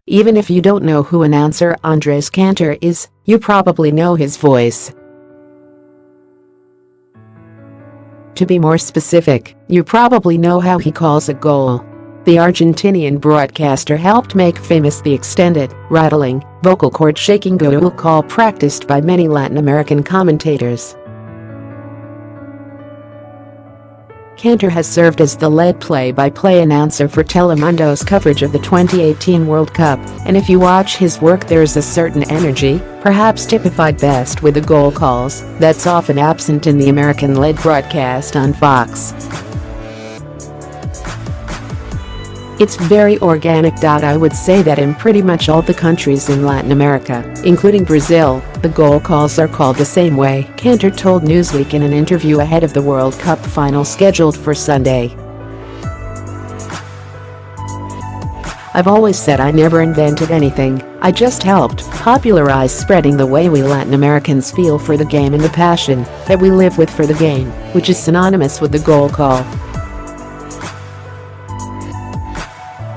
Even if you don't know who announcer Andrés Cantor is, you probably know his voice. To be more specific, you probably know how he calls a goal. The Argentinian broadcaster helped make famous the extended, rattling, vocal cord shaking GOOOOOOOL call practiced by many Latin American commentators. Cantor has served as the lead play-by-play announcer for Telemundo's coverage of the 2018 World Cup, and if you watch his work there's a certain energy, perhaps typified best with the goal calls, that's often absent in the American-led broadcast on Fox. It's very organic. I would say that in pretty much all the countries in Latin America, including Brazil, the goal calls are called the same way, Cantor told Newsweek in an interview ahead of the World Cup final scheduled for Sunday. I've always said I never invented anything, I just helped popularize spreading the way we Latin Americans feel for the game and the passion that we live with for the game, which is synonymous with the goal call.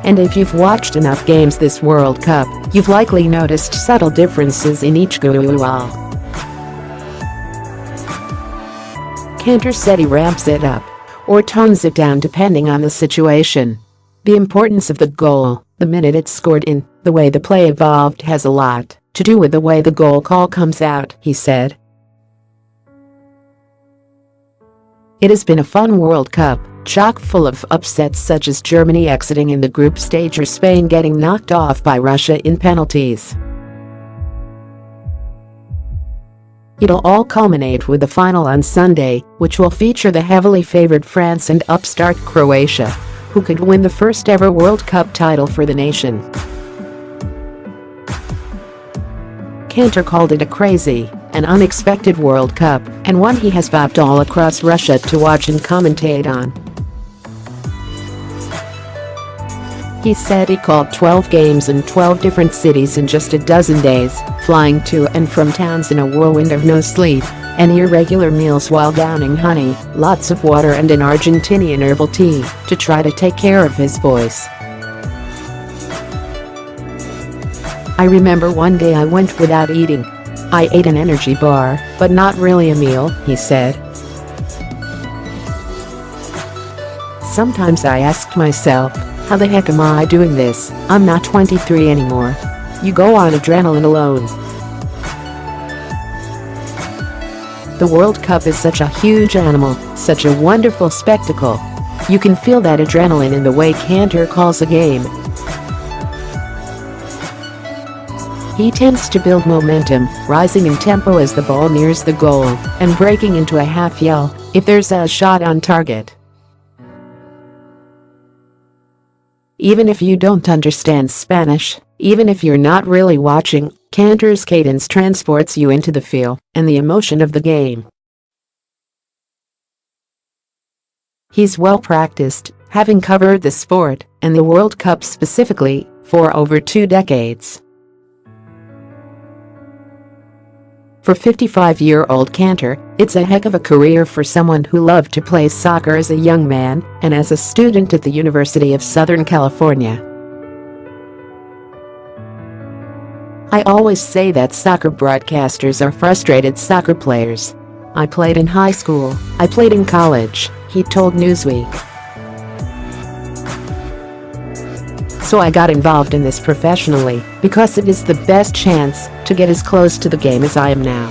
And if you've watched enough games this World Cup, you've likely noticed subtle differences in each GOOOOOOOL. Cantor said he ramps it up or tones it down depending on the situation. The importance of the goal, the minute it's scored in, the way the play evolved has a lot to do with the way the goal call comes out, he said. It has been a fun World Cup, chock full of upsets such as Germany exiting in the group stage or Spain getting knocked off by Russia in penalties. It'll all culminate with the final on Sunday, which will feature the heavily favored France and upstart Croatia, who could win the first ever World Cup title for the nation. Cantor called it a crazy and unexpected World Cup, and one he has vowed all across Russia to watch and commentate on. He said he called 12 games in 12 different cities in just a dozen days, flying to and from towns in a whirlwind of no sleep and irregular meals while downing honey, lots of water and an Argentinian herbal tea to try to take care of his voice. I remember one day I went without eating. I ate an energy bar, but not really a meal, he said. Sometimes I asked myself, how the heck am I doing this? I'm not 23 anymore. You go on adrenaline alone. The World Cup is such a huge animal, such a wonderful spectacle. You can feel that adrenaline in the way Cantor calls a game. He tends to build momentum, rising in tempo as the ball nears the goal, and breaking into a half yell if there's a shot on target. Even if you don't understand Spanish, even if you're not really watching, Cantor's cadence transports you into the feel and the emotion of the game. He's well practiced, having covered the sport, and the World Cup specifically, for over 2 decades. For 55-year-old Cantor, it's a heck of a career for someone who loved to play soccer as a young man and as a student at the University of Southern California. I always say that soccer broadcasters are frustrated soccer players. I played in high school, I played in college, he told Newsweek. So I got involved in this professionally because it is the best chance to get as close to the game as I am now.